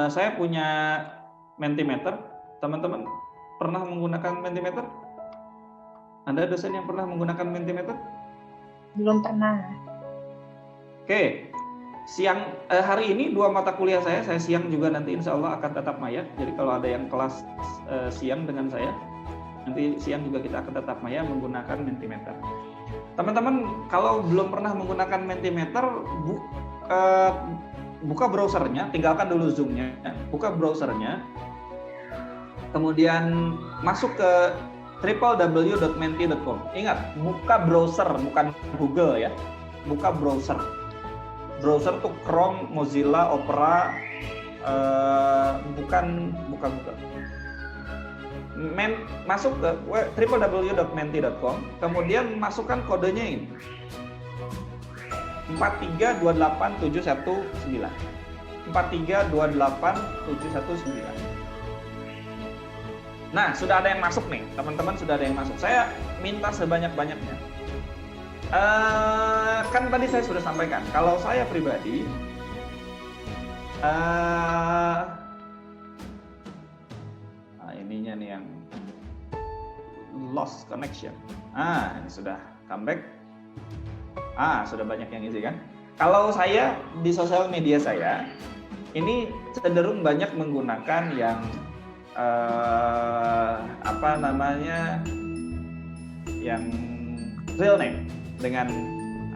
Saya punya Mentimeter. Teman-teman pernah menggunakan Mentimeter? Ada dosen yang pernah menggunakan Mentimeter? Belum pernah. Oke, hari ini 2 mata kuliah saya siang juga nanti insya Allah akan tatap maya. Jadi kalau ada yang kelas siang dengan saya, nanti siang juga kita akan tatap maya menggunakan Mentimeter. Teman-teman kalau belum pernah menggunakan Mentimeter, buka browsernya, tinggalkan dulu Zoom-nya, buka browsernya, kemudian masuk ke www.menti.com. Ingat, buka browser, bukan Google ya, buka browser. Browser tuh Chrome, Mozilla, Opera, bukan Google. Masuk ke www.menti.com, kemudian masukkan kodenya ini 4328719. 4328719. Nah, sudah ada yang masuk nih, teman-teman, sudah ada yang masuk. Saya minta sebanyak-banyaknya. Kan tadi saya sudah sampaikan, kalau saya pribadi, ininya nih yang lost connection. Ini sudah comeback. Sudah banyak yang isi kan. Kalau saya di sosial media saya, ini cenderung banyak menggunakan yang yang real name, dengan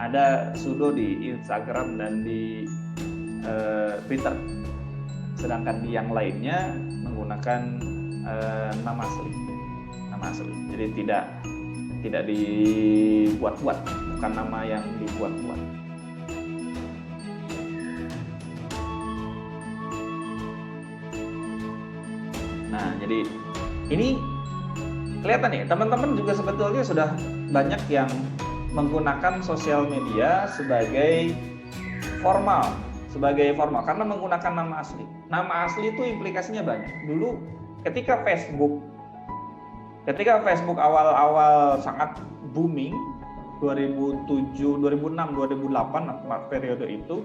ada sudo di Instagram dan di Twitter. Sedangkan di yang lainnya menggunakan nama asli. Jadi tidak dibuat-buat, bukan nama yang dibuat-buat. Nah, jadi ini kelihatan nih, teman-teman juga sebetulnya sudah banyak yang menggunakan sosial media sebagai formal karena menggunakan nama asli. Nama asli itu implikasinya banyak. Dulu ketika Facebook awal-awal sangat booming 2007, 2006, 2008 periode itu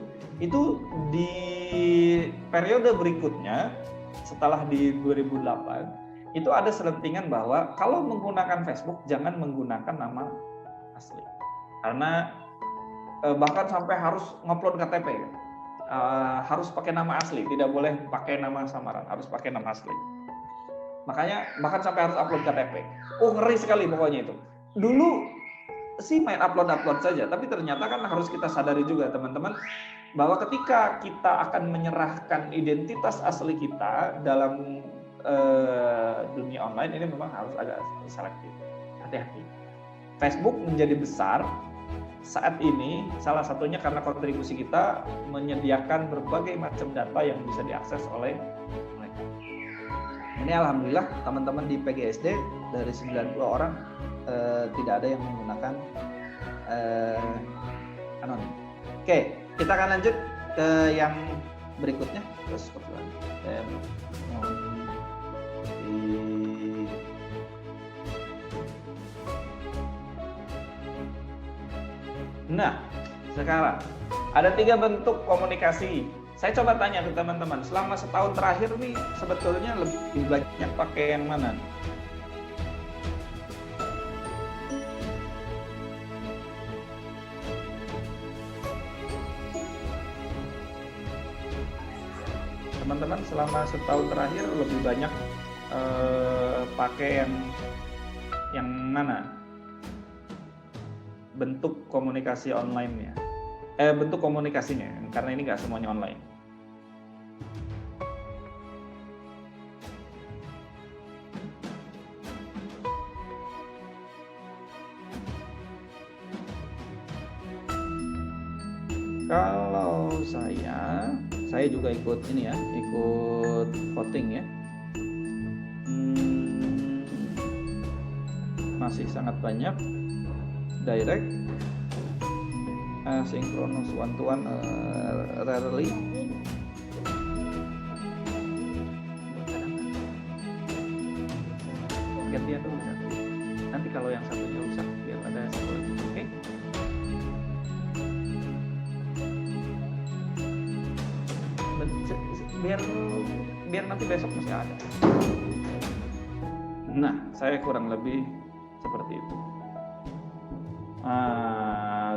di periode berikutnya setelah di 2008 itu ada selentingan bahwa kalau menggunakan Facebook jangan menggunakan nama asli. Karena bahkan sampai harus ngupload KTP kan. Harus pakai nama asli, tidak boleh pakai nama samaran, harus pakai nama asli. Makanya bahkan sampai harus upload KTP. Ngeri sekali pokoknya itu. Dulu sih main upload saja, tapi ternyata kan harus kita sadari juga teman-teman bahwa ketika kita akan menyerahkan identitas asli kita dalam dunia online ini memang harus agak selektif, hati-hati. Facebook menjadi besar saat ini salah satunya karena kontribusi kita menyediakan berbagai macam data yang bisa diakses oleh mereka. Ini alhamdulillah teman-teman di PGSD dari 90 orang tidak ada yang menggunakan anonim. Oke, kita akan lanjut ke yang berikutnya. Terus Nah, sekarang ada 3 bentuk komunikasi. Saya coba tanya ke teman-teman, selama setahun terakhir nih sebetulnya lebih banyak pakai yang mana? Teman-teman selama setahun terakhir lebih banyak pakai yang mana? Bentuk komunikasi online-nya. Bentuk komunikasinya, karena ini nggak semuanya online. Kalau saya juga ikut ini ya, ikut voting ya. Masih sangat banyak direct, asynchronous, one-to-one, rarely. Gantian dulu satu. Nanti kalau yang satunya rusak biar ada satu lagi. Oke? biar nanti besok masih ada. Nah, saya kurang lebih seperti itu.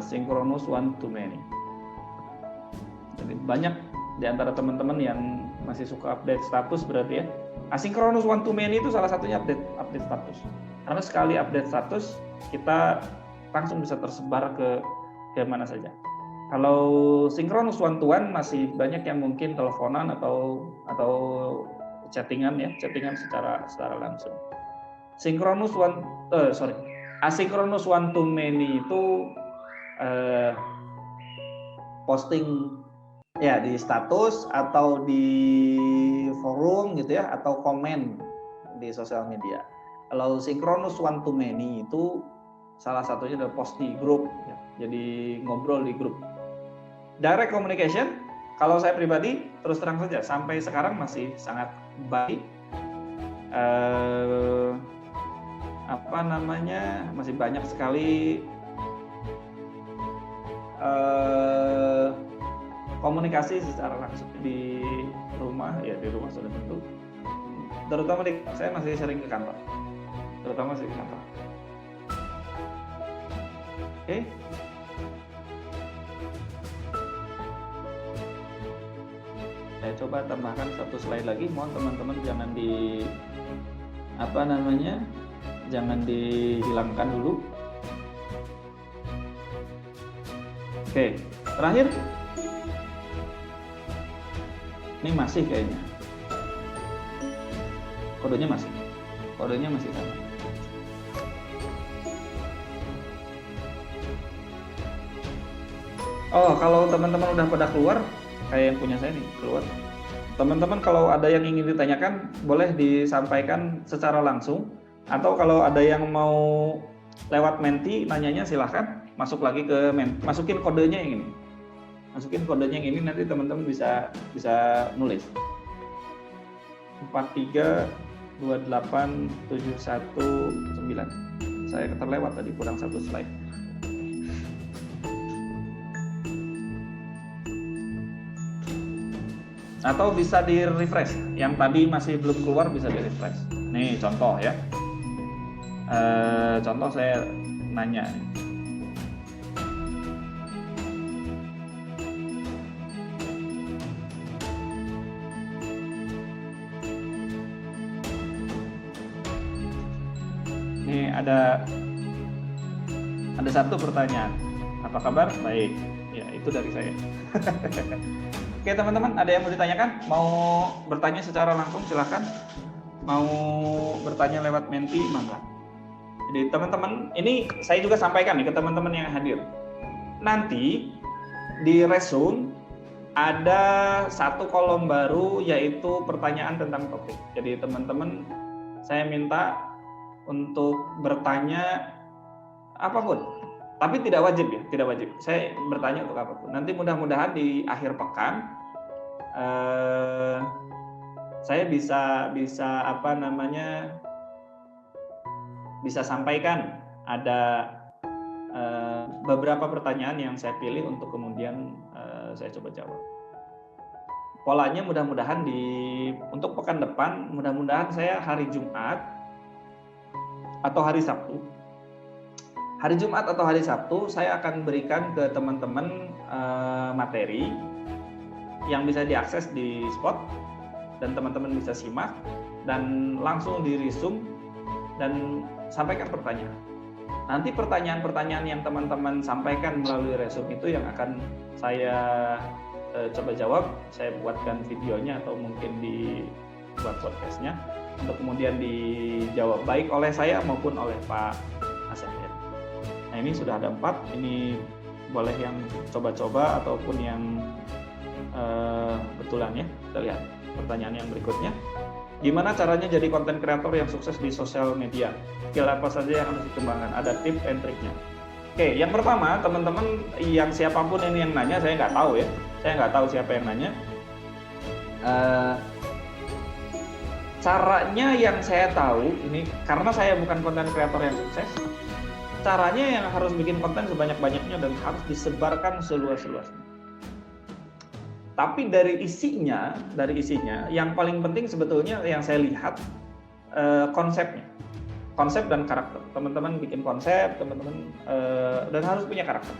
Synchronous one to many. Jadi banyak di antara teman-teman yang masih suka update status berarti ya. Asynchronous one to many itu salah satunya update status. Karena sekali update status kita langsung bisa tersebar ke mana saja. Kalau synchronous one to one masih banyak yang mungkin teleponan atau chattingan secara langsung. Asynchronous one to many itu posting ya di status atau di forum gitu ya, atau komen di sosial media. Kalau synchronous one to many itu salah satunya adalah post di grup ya. Jadi ngobrol di grup. Direct communication, kalau saya pribadi terus terang saja sampai sekarang masih sangat baik. Masih banyak sekali komunikasi secara langsung di rumah sudah tentu. Terutama saya masih sering ke kantor. Oke. Saya coba tambahkan satu slide lagi. Mohon teman-teman jangan dihilangkan dulu. Oke, terakhir. Ini masih kayaknya. Kodenya masih sama. Oh, kalau teman-teman udah pada keluar, kayak yang punya saya nih, keluar. Teman-teman kalau ada yang ingin ditanyakan, boleh disampaikan secara langsung. Atau kalau ada yang mau lewat Menti, nanyanya silahkan. Masuk lagi ke masukin kodenya yang ini. Nanti teman-teman bisa nulis. 4328719. Saya terlewat tadi, kurang satu slide. Atau bisa di refresh, yang tadi masih belum keluar bisa di refresh. Nih contoh ya, contoh saya nanya. Nih ada satu pertanyaan, apa kabar? Baik, ya itu dari saya. Oke teman-teman, ada yang mau ditanyakan? Mau bertanya secara langsung silahkan. Mau bertanya lewat Menti, mangga. Jadi teman-teman, ini saya juga sampaikan nih ke teman-teman yang hadir. Nanti di resume ada satu kolom baru yaitu pertanyaan tentang topik. Jadi teman-teman, saya minta untuk bertanya apapun. Tapi tidak wajib ya, tidak wajib. Saya bertanya untuk apapun. Nanti mudah-mudahan di akhir pekan saya bisa sampaikan ada beberapa pertanyaan yang saya pilih untuk kemudian saya coba jawab. Polanya mudah-mudahan untuk pekan depan, mudah-mudahan saya hari Jumat atau hari Sabtu. Hari Jumat atau hari Sabtu saya akan berikan ke teman-teman materi yang bisa diakses di Spot dan teman-teman bisa simak dan langsung di resume dan sampaikan pertanyaan. Nanti pertanyaan-pertanyaan yang teman-teman sampaikan melalui resume itu yang akan saya coba jawab. Saya buatkan videonya atau mungkin dibuat podcastnya untuk kemudian dijawab baik oleh saya maupun oleh Pak Asep. Nah ini sudah ada 4, ini boleh yang coba-coba ataupun yang betulan ya. Kita lihat pertanyaan yang berikutnya. Gimana caranya jadi konten kreator yang sukses di sosial media? Skill apa saja yang harus dikembangkan? Ada tips and triknya. Oke, yang pertama teman-teman yang siapapun ini yang nanya, saya nggak tahu ya. Saya nggak tahu siapa yang nanya. Caranya yang saya tahu, ini karena saya bukan konten kreator yang sukses, caranya yang harus bikin konten sebanyak-banyaknya dan harus disebarkan seluas-luasnya. Tapi dari isinya yang paling penting sebetulnya yang saya lihat konsepnya, konsep dan karakter. Teman-teman bikin konsep, teman-teman dan harus punya karakter.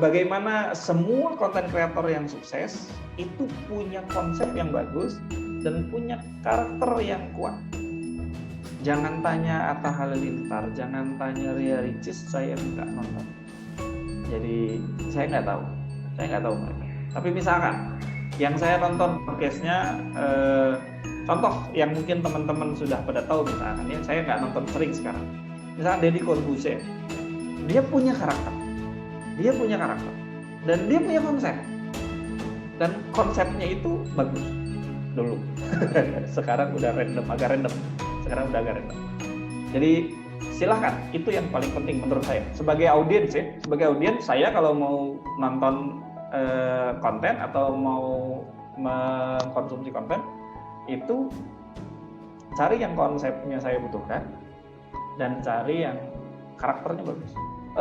Bagaimana semua konten kreator yang sukses itu punya konsep yang bagus dan punya karakter yang kuat. Jangan tanya Atta Halilintar, jangan tanya Ria Ricis, saya nggak nonton. Jadi saya nggak tahu mereka. Tapi misalkan yang saya nonton podcastnya, contoh yang mungkin teman-teman sudah pada tahu misalkan, ya saya nggak nonton sering sekarang. Misalkan Deddy Corbuzier, dia punya karakter, dan dia punya konsep, dan konsepnya itu bagus dulu. Sekarang udah agak random. Jadi silahkan, itu yang paling penting menurut saya. Sebagai audiens saya kalau mau nonton konten atau mau mengkonsumsi konten itu cari yang konsepnya saya butuhkan dan cari yang karakternya bagus.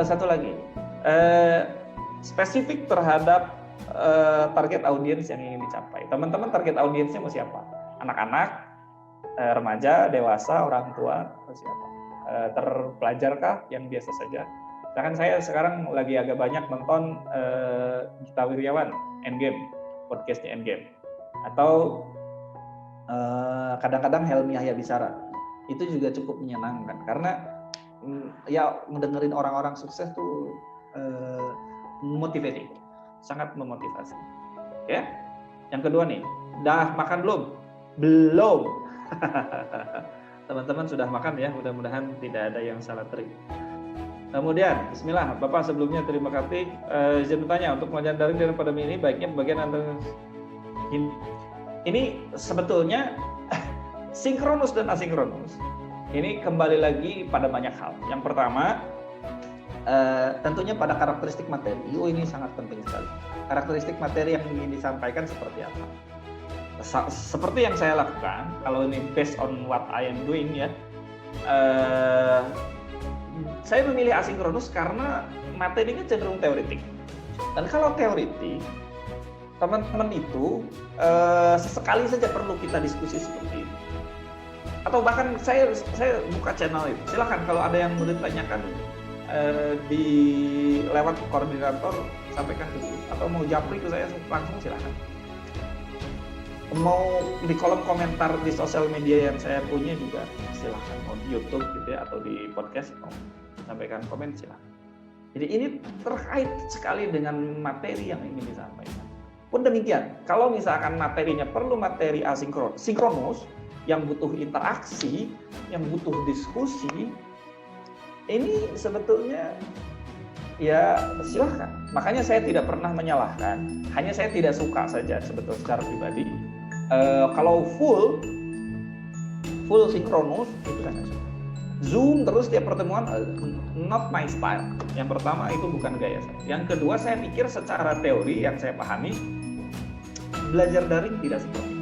Satu lagi, spesifik terhadap target audiens yang ingin dicapai. Teman-teman target audiensnya mau siapa? Anak-anak, remaja, dewasa, orang tua, atau siapa? Terpelajarkah yang biasa saja? Bahkan saya sekarang lagi agak banyak nonton Gita Wirjawan, Endgame, podcastnya Endgame, atau kadang-kadang Helmi Yahya Bisara. Itu juga cukup menyenangkan karena ya mendengerin orang-orang sukses tuh motivating, sangat memotivasi. Ya, yang kedua nih, udah makan belum? Belum. Teman-teman sudah makan ya, mudah-mudahan tidak ada yang salah trik. Kemudian, bismillah, Bapak sebelumnya terima kasih. Izin bertanya, untuk pelajaran daring dan pandemi ini baiknya bagian antara ini sebetulnya sinkronus dan asinkronus. Ini kembali lagi pada banyak hal. Yang pertama, tentunya pada karakteristik materi. Ini sangat penting sekali. Karakteristik materi yang ingin disampaikan seperti apa? Seperti yang saya lakukan, kalau ini based on what I am doing ya, saya memilih asinkronus karena materinya cenderung teoritik. Dan kalau teoritik, teman-teman itu sesekali saja perlu kita diskusi seperti itu. Atau bahkan saya buka channel itu. Silakan kalau ada yang mau ditanyakan di lewat koordinator, sampaikan dulu. Atau mau japri ke saya langsung silakan. Mau di kolom komentar di sosial media yang saya punya juga silahkan, mau di YouTube gitu ya, atau di podcast mau sampaikan komen silahkan. Jadi ini terkait sekali dengan materi yang ingin disampaikan. Pun demikian, kalau misalkan materinya perlu materi sinkronus yang butuh interaksi, yang butuh diskusi, ini sebetulnya ya silahkan. Makanya saya tidak pernah menyalahkan, hanya saya tidak suka saja sebetulnya secara pribadi. Kalau full sinkronus itu kan Zoom terus tiap pertemuan, not my style. Yang pertama itu bukan gaya saya. Yang kedua, saya pikir secara teori yang saya pahami, belajar daring tidak seperti itu.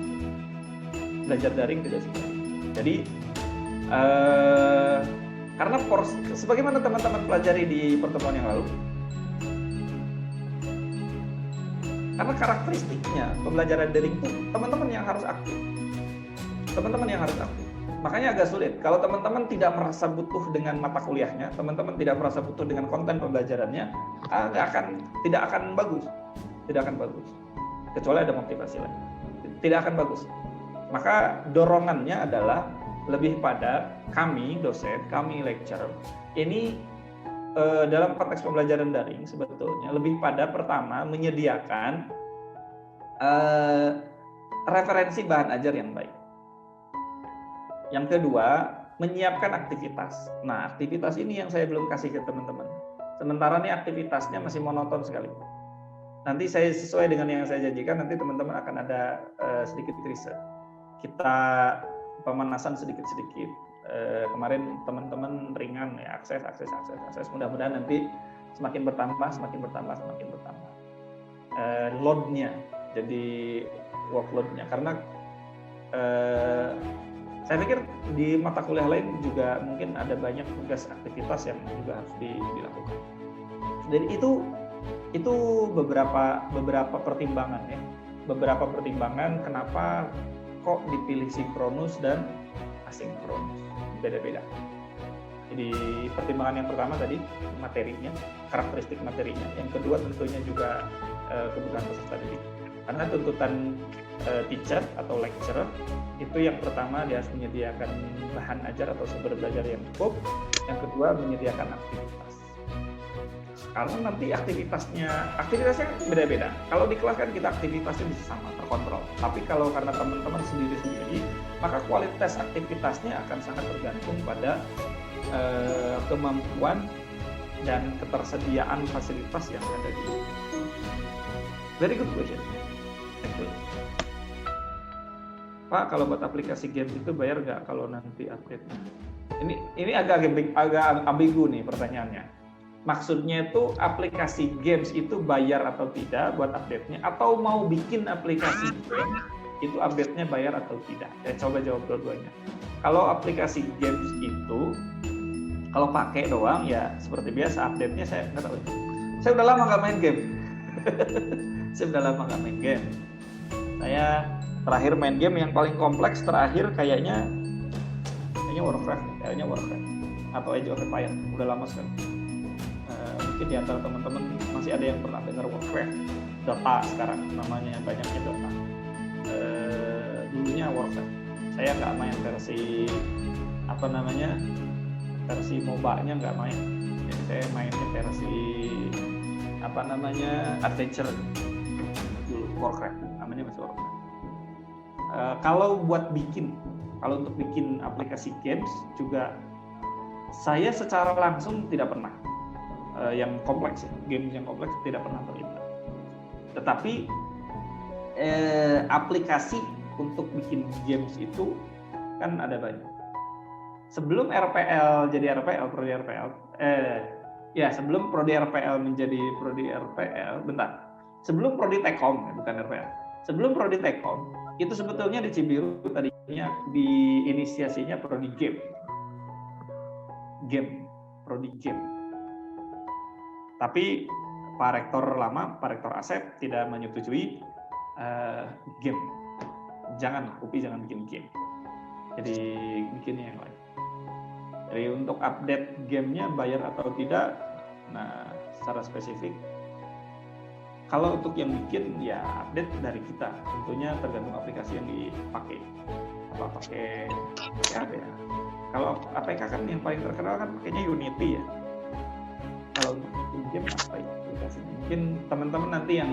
Jadi karena sebagaimana teman-teman pelajari di pertemuan yang lalu, karena karakteristiknya pembelajaran daring itu teman-teman yang harus aktif. Makanya agak sulit. Kalau teman-teman tidak merasa butuh dengan mata kuliahnya, teman-teman tidak merasa butuh dengan konten pembelajarannya, tidak akan bagus. Kecuali ada motivasi lain. Tidak akan bagus. Maka dorongannya adalah lebih pada kami dosen, kami lecturer. Ini dalam konteks pembelajaran daring sebetulnya lebih pada pertama menyediakan referensi bahan ajar yang baik. Yang kedua, menyiapkan aktivitas. Nah, aktivitas ini yang saya belum kasih ke teman-teman. Sementara ini aktivitasnya masih monoton sekali. Nanti saya sesuai dengan yang saya janjikan, nanti teman-teman akan ada sedikit riset. Kita pemanasan sedikit-sedikit. Kemarin teman-teman ringan ya, akses. Mudah-mudahan nanti semakin bertambah. Load-nya, jadi workload-nya. Karena saya pikir di mata kuliah lain juga mungkin ada banyak tugas aktivitas yang juga harus dilakukan. Dan itu Itu beberapa pertimbangan ya. Beberapa pertimbangan kenapa kok dipilih sinkronus dan asinkronus. Beda-beda. Jadi pertimbangan yang pertama tadi materinya, karakteristik materinya. Yang kedua tentunya juga kebutuhan peserta didik. Karena tuntutan teacher atau lecturer itu yang pertama dia harus menyediakan bahan ajar atau sumber belajar yang cukup. Yang kedua menyediakan aktivitas. Karena nanti aktivitasnya beda-beda. Kalau di kelas kan kita aktivitasnya bisa sama, terkontrol. Tapi kalau karena teman-teman sendiri-sendiri, maka kualitas aktivitasnya akan sangat tergantung pada kemampuan dan ketersediaan fasilitas yang ada di. Very good question. Thank you. Pak, kalau buat aplikasi game itu bayar nggak kalau nanti update-nya? Ini agak ambigu nih pertanyaannya. Maksudnya itu aplikasi games itu bayar atau tidak buat update-nya, atau mau bikin aplikasi game itu update-nya bayar atau tidak? Coba jawab dua-duanya. Kalau aplikasi games itu kalau pakai doang ya seperti biasa, update-nya saya nggak tahu. Saya udah lama nggak main game. Saya terakhir main game yang paling kompleks terakhir kayaknya Warcraft atau Age of Empires. Udah lama sekali. Mungkin di antara teman-teman masih ada yang pernah dengar Warcraft. Dota sekarang namanya banyaknya Dota. Dulunya Warcraft. Saya nggak main versi versi MOBA-nya nggak main. Jadi saya mainnya versi adventure dulu, Warcraft. Namanya masih Warcraft. Kalau untuk bikin aplikasi games juga saya secara langsung tidak pernah. Yang kompleks, games yang kompleks tidak pernah terlibat. Tetapi aplikasi untuk bikin games itu kan ada banyak. Sebelum RPL jadi RPL, Prodi RPL, sebelum Prodi RPL menjadi Prodi RPL, sebelum Prodi Tekom, bukan RPL. Sebelum Prodi Tekom, itu sebetulnya di Cibiru tadinya diinisiasinya Prodi Prodi Game. Tapi Pak Rektor Asep tidak menyetujui game. UPI jangan bikin game. Jadi bikinnya yang lain. Jadi untuk update gamenya bayar atau tidak, nah secara spesifik. Kalau untuk yang bikin ya update dari kita, tentunya tergantung aplikasi yang dipakai. Apa pakai apa ya? Kalau APK kan yang paling terkenal kan pakainya Unity ya. Kalau untuk bikin game apa ya aplikasinya? Mungkin teman-teman nanti yang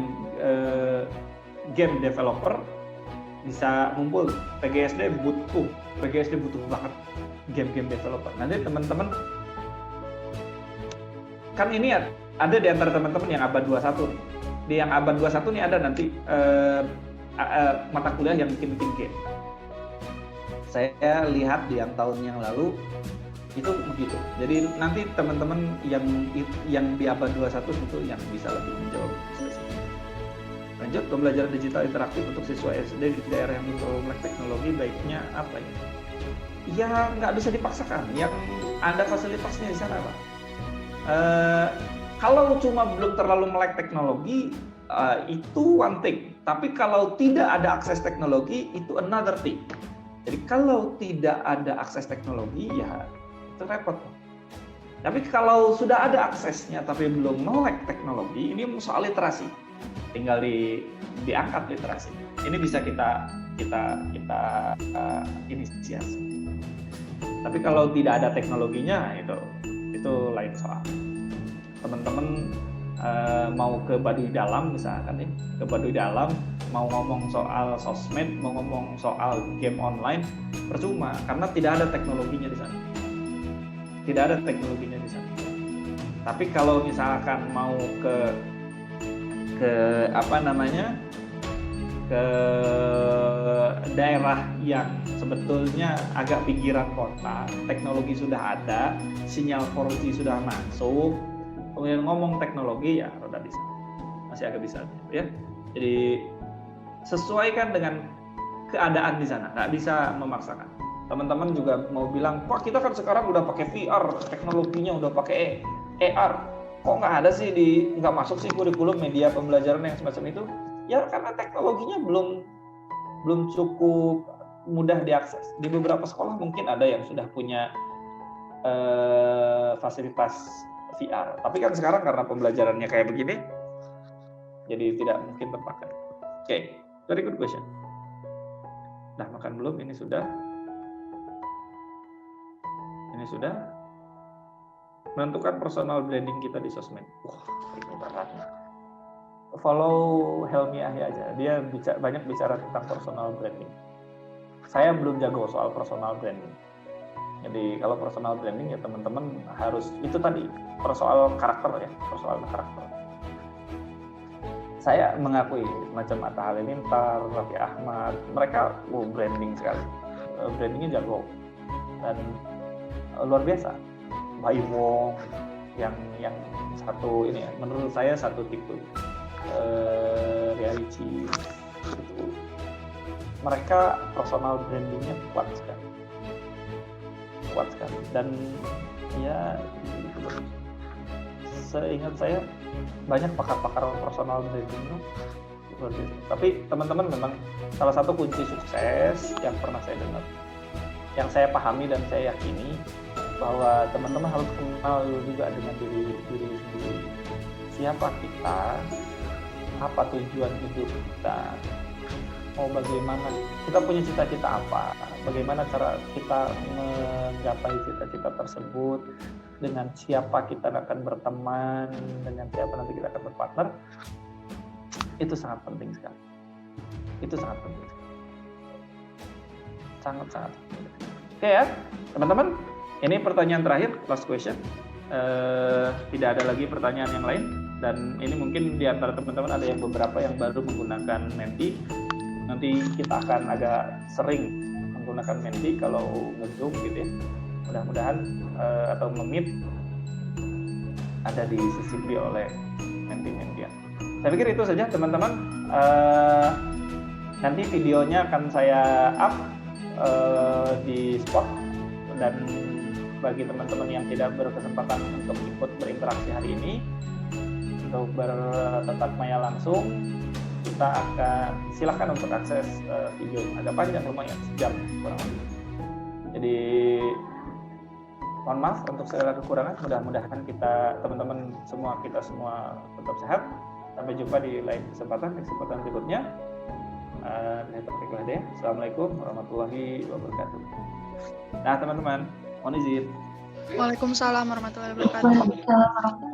game developer bisa ngumpul. PGSD butuh banget game developer. Nanti teman-teman kan ini ada di antara teman-teman yang abad 21 nih. Di yang abad 21 nih ada nanti mata kuliah yang bikin game. Saya lihat di yang tahun yang lalu itu begitu. Jadi nanti teman-teman yang di abad 21 itu yang bisa lebih menjawab spesifik. Lanjut, pembelajaran digital interaktif untuk siswa SD di daerah yang belum melek teknologi baiknya apa ya? Ya nggak bisa dipaksakan. Yang ada fasilitasnya di sana, Pak. Kalau cuma belum terlalu melek teknologi itu one thing. Tapi kalau tidak ada akses teknologi itu another thing. Jadi kalau tidak ada akses teknologi ya itu repot. Tapi kalau sudah ada aksesnya tapi belum melek teknologi, ini soal literasi. Tinggal diangkat literasi. Ini bisa kita inisiasi. Tapi kalau tidak ada teknologinya itu lain soal. Teman-teman mau ke Baduy Dalam misalkan ya, ke Baduy Dalam mau ngomong soal sosmed, mau ngomong soal game online, percuma karena tidak ada teknologinya di sana. Tidak ada teknologinya di sana. Tapi kalau misalkan mau ke daerah yang sebetulnya agak pinggiran kota, teknologi sudah ada, sinyal 4G sudah masuk, kemudian ngomong teknologi ya roda di sana. Masih agak bisa ya. Jadi sesuaikan dengan keadaan di sana, nggak bisa memaksakan. Teman-teman juga mau bilang, Pak kita kan sekarang udah pakai VR, teknologinya udah pakai AR. kok nggak ada sih nggak masuk sih kurikulum media pembelajaran yang semacam itu? Ya karena teknologinya belum cukup mudah diakses. Di beberapa sekolah mungkin ada yang sudah punya fasilitas VR. Tapi kan sekarang karena pembelajarannya kayak begini, jadi tidak mungkin terpakai. Oke, very good question. Nah, makan belum? Ini sudah. Menentukan personal branding kita di sosmed. Wah, ini berat. Follow Helmi Ahya aja. Dia banyak bicara tentang personal branding. Saya belum jago soal personal branding. Jadi kalau personal branding ya teman-teman harus itu tadi persoal karakter ya, persoalan karakter. Saya mengakui macam Atta Halilintar, Raffi Ahmad, mereka branding sekali, brandingnya jago dan luar biasa. Bayu Wong yang satu ini ya, menurut saya satu tipe Riarici itu mereka personal brandingnya kuat sekali dan ya seingat saya banyak pakar-pakar personal branding itu. Tapi teman-teman memang salah satu kunci sukses yang pernah saya dengar, yang saya pahami dan saya yakini bahwa teman-teman harus kenal juga dengan diri sendiri. Siapa kita, apa tujuan hidup kita, mau bagaimana, kita punya cita-cita apa, bagaimana cara kita menggapai cita-cita tersebut, dengan siapa kita akan berteman, dengan siapa nanti kita akan berpartner, itu sangat penting sekali. Sangat penting. Oke ya, teman-teman, ini pertanyaan terakhir, last question. Tidak ada lagi pertanyaan yang lain, dan ini mungkin di antara teman-teman ada yang beberapa yang baru menggunakan Menti. Nanti kita akan agak sering menggunakan Menti kalau nge-Zoom gitu ya. Mudah-mudahan atau nge-Meet ada disisipi oleh Menti-Mentian. Saya pikir itu saja teman-teman. Nanti videonya akan saya up di spot, dan bagi teman-teman yang tidak berkesempatan untuk ikut berinteraksi hari ini, untuk bertatap maya langsung, kita akan silakan untuk akses video agak panjang, lumayan sejam kurang lebih. Jadi mohon maaf untuk segala kekurangan. Mudah-mudahan kita semua tetap sehat. Sampai jumpa di lain kesempatan berikutnya. Assalamualaikum warahmatullahi wabarakatuh. Nah teman-teman, mohon izin. Waalaikumsalam warahmatullahi wabarakatuh.